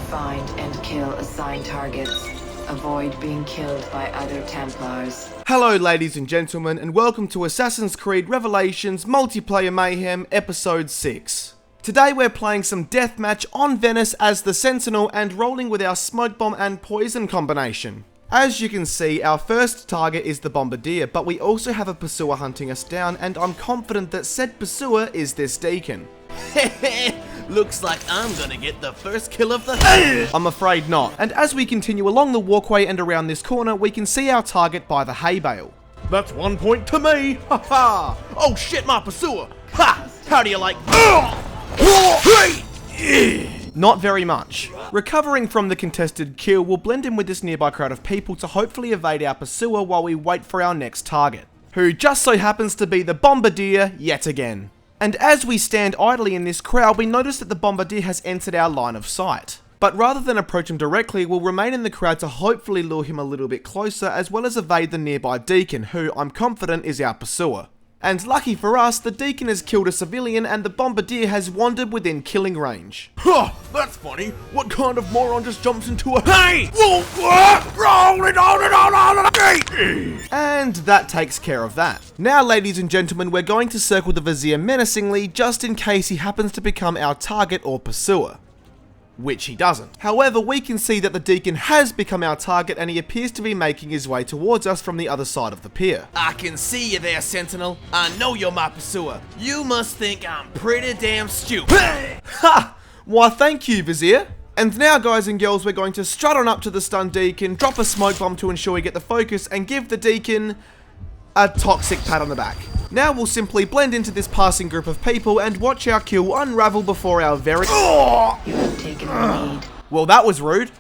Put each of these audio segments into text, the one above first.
Find and kill assigned targets. Avoid being killed by other Templars. Hello ladies and gentlemen, and welcome to Assassin's Creed Revelations Multiplayer Mayhem Episode 6. Today we're playing some deathmatch on Venice as the Sentinel and rolling with our smoke bomb and poison combination. As you can see, our first target is the Bombardier, but we also have a pursuer hunting us down, and I'm confident that said pursuer is this Deacon. Looks like I'm gonna get the first kill of the I'm afraid not. And as we continue along the walkway and around this corner, we can see our target by the hay bale. That's 1 point to me! Ha ha! Oh shit, my pursuer! Ha! How do you like Not very much. Recovering from the contested kill, we'll blend in with this nearby crowd of people to hopefully evade our pursuer while we wait for our next target, who just so happens to be the Bombardier yet again. And as we stand idly in this crowd, we notice that the Bombardier has entered our line of sight. But rather than approach him directly, we'll remain in the crowd to hopefully lure him a little bit closer, as well as evade the nearby Deacon, who I'm confident is our pursuer. And lucky for us, the Deacon has killed a civilian and the Bombardier has wandered within killing range. Huh, that's funny. What kind of moron just jumps into a hay? Roll it on the gate! And that takes care of that. Now ladies and gentlemen, we're going to circle the Vizier menacingly just in case he happens to become our target or pursuer. Which he doesn't. However, we can see that the Deacon has become our target and he appears to be making his way towards us from the other side of the pier. I can see you there, Sentinel. I know you're my pursuer. You must think I'm pretty damn stupid. Ha! Why thank you, Vizier. And now guys and girls, we're going to strut on up to the stunned Deacon, drop a smoke bomb to ensure we get the focus, and give the Deacon a toxic pat on the back. Now we'll simply blend into this passing group of people and watch our kill unravel before our very— You have taken the lead. Well, that was rude.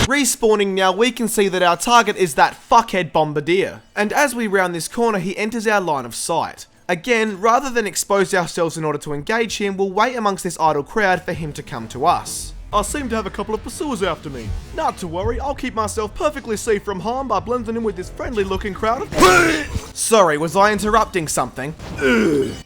Respawning now, we can see that our target is that fuckhead Bombardier. And as we round this corner, he enters our line of sight. Again, rather than expose ourselves in order to engage him, we'll wait amongst this idle crowd for him to come to us. I seem to have a couple of pursuers after me. Not to worry, I'll keep myself perfectly safe from harm by blending in with this friendly looking crowd of— Sorry, was I interrupting something?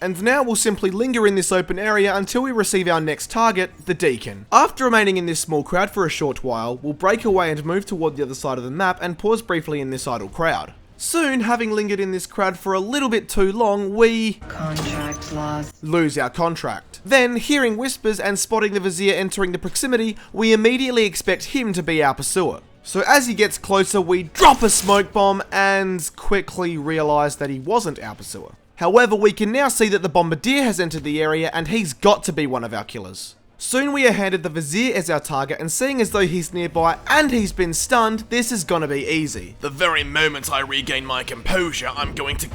And now we'll simply linger in this open area until we receive our next target, the Deacon. After remaining in this small crowd for a short while, we'll break away and move toward the other side of the map and pause briefly in this idle crowd. Soon, having lingered in this crowd for a little bit too long, we Contract lost. lose our contract. Then, hearing whispers and spotting the Vizier entering the proximity, we immediately expect him to be our pursuer. So as he gets closer, we drop a smoke bomb and quickly realise that he wasn't our pursuer. However, we can now see that the Bombardier has entered the area and he's got to be one of our killers. Soon we are handed the Vizier as our target, and seeing as though he's nearby and he's been stunned, this is gonna be easy. The very moment I regain my composure, I'm going to—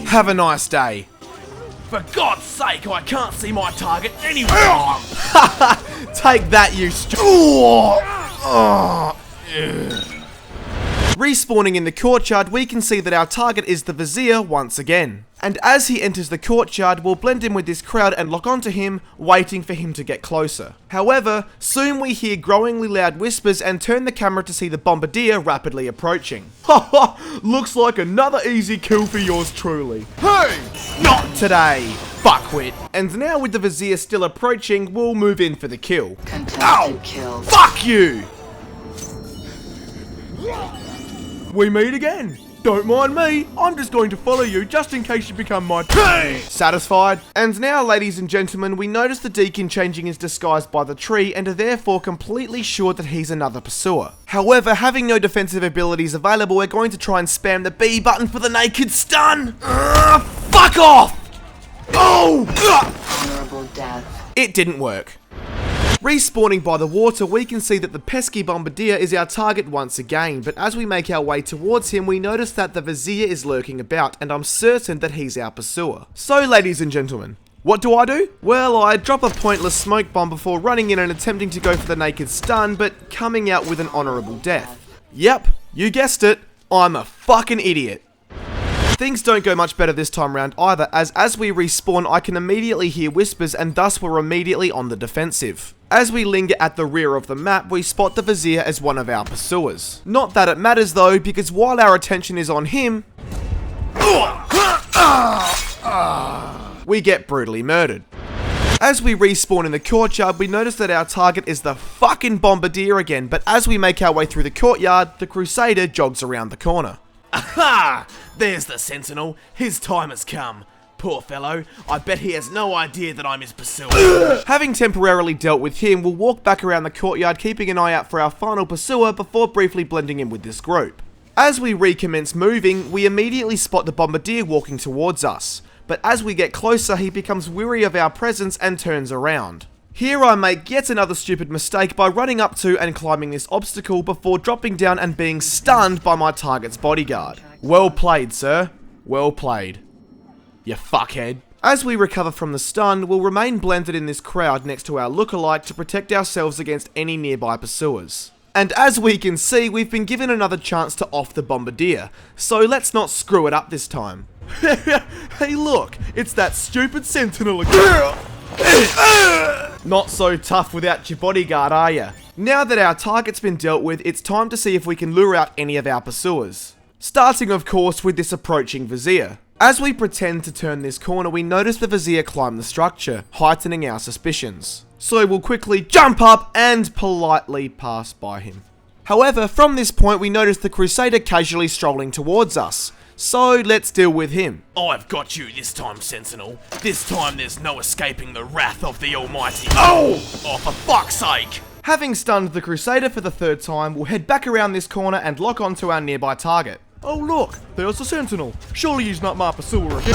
Have a nice day. For God's sake, I can't see my target anywhere! Take that, you Respawning in the courtyard, we can see that our target is the Vizier once again. And as he enters the courtyard, we'll blend in with this crowd and lock onto him, waiting for him to get closer. However, soon we hear growingly loud whispers and turn the camera to see the Bombardier rapidly approaching. Haha! Looks like another easy kill for yours truly. Hey! Not today, fuckwit. And now with the Vizier still approaching, we'll move in for the kill. Contested kills. Fuck you! We meet again. Don't mind me, I'm just going to follow you just in case you become my— Satisfied? And now, ladies and gentlemen, we notice the Deacon changing his disguise by the tree and are therefore completely sure that he's another pursuer. However, having no defensive abilities available, we're going to try and spam the B button for the naked stun. Fuck off! Oh! Honorable death. It didn't work. Respawning by the water, we can see that the pesky Bombardier is our target once again, but as we make our way towards him, we notice that the Vizier is lurking about, and I'm certain that he's our pursuer. So, ladies and gentlemen, what do? Well, I drop a pointless smoke bomb before running in and attempting to go for the naked stun, but coming out with an honourable death. Yep, you guessed it, I'm a fucking idiot. Things don't go much better this time round either, as we respawn I can immediately hear whispers and thus we're immediately on the defensive. As we linger at the rear of the map, we spot the Vizier as one of our pursuers. Not that it matters though, because while our attention is on him, we get brutally murdered. As we respawn in the courtyard, we notice that our target is the fucking Bombardier again, but as we make our way through the courtyard, the Crusader jogs around the corner. Aha! There's the Sentinel. His time has come. Poor fellow. I bet he has no idea that I'm his pursuer. Having temporarily dealt with him, we'll walk back around the courtyard, keeping an eye out for our final pursuer before briefly blending in with this group. As we recommence moving, we immediately spot the Bombardier walking towards us. But as we get closer, he becomes weary of our presence and turns around. Here I make yet another stupid mistake by running up to and climbing this obstacle before dropping down and being stunned by my target's bodyguard. Well played, sir. Well played. You fuckhead. As we recover from the stun, we'll remain blended in this crowd next to our lookalike to protect ourselves against any nearby pursuers. And as we can see, we've been given another chance to off the Bombardier, so let's not screw it up this time. Hey look, it's that stupid Sentinel again. Not so tough without your bodyguard, are ya? Now that our target's been dealt with, it's time to see if we can lure out any of our pursuers. Starting of course with this approaching Vizier. As we pretend to turn this corner, we notice the Vizier climb the structure, heightening our suspicions. So we'll quickly jump up and politely pass by him. However, from this point we notice the Crusader casually strolling towards us. So let's deal with him. I've got you this time, Sentinel. This time there's no escaping the wrath of the Almighty. Oh, for fuck's sake! Having stunned the Crusader for the third time, we'll head back around this corner and lock onto our nearby target. Oh look, there's the Sentinel. Surely he's not my pursuer again.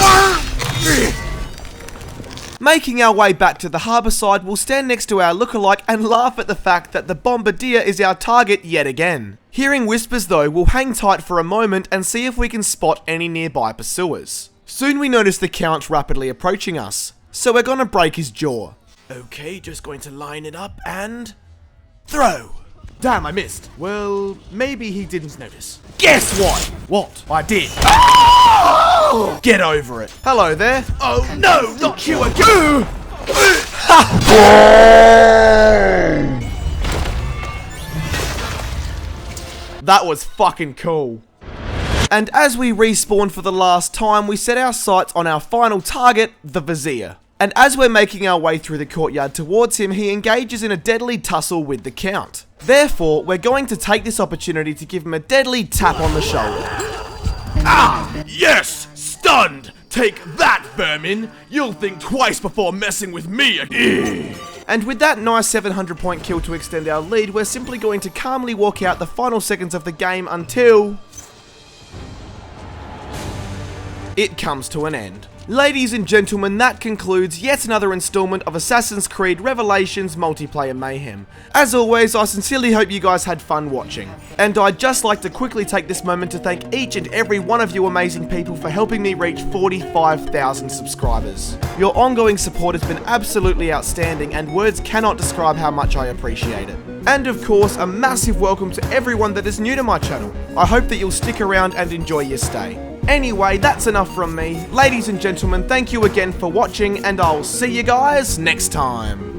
Making our way back to the harbour side, we'll stand next to our lookalike and laugh at the fact that the Bombardier is our target yet again. Hearing whispers though, we'll hang tight for a moment and see if we can spot any nearby pursuers. Soon we notice the Count rapidly approaching us, so we're gonna break his jaw. Okay, just going to line it up and... throw! Damn, I missed. Well, maybe he didn't notice. Guess what? What? I did. Oh! Get over it. Hello there. Oh no, not you again! That was fucking cool. And as we respawn for the last time, we set our sights on our final target, the Vizier. And as we're making our way through the courtyard towards him, he engages in a deadly tussle with the Count. Therefore, we're going to take this opportunity to give him a deadly tap on the shoulder. Ah, yes! Stunned! Take that, vermin! You'll think twice before messing with me again. And with that nice 700 point kill to extend our lead, we're simply going to calmly walk out the final seconds of the game until it comes to an end. Ladies and gentlemen, that concludes yet another installment of Assassin's Creed Revelations Multiplayer Mayhem. As always, I sincerely hope you guys had fun watching. And I'd just like to quickly take this moment to thank each and every one of you amazing people for helping me reach 45,000 subscribers. Your ongoing support has been absolutely outstanding, and words cannot describe how much I appreciate it. And of course, a massive welcome to everyone that is new to my channel. I hope that you'll stick around and enjoy your stay. Anyway, that's enough from me. Ladies and gentlemen, thank you again for watching, and I'll see you guys next time.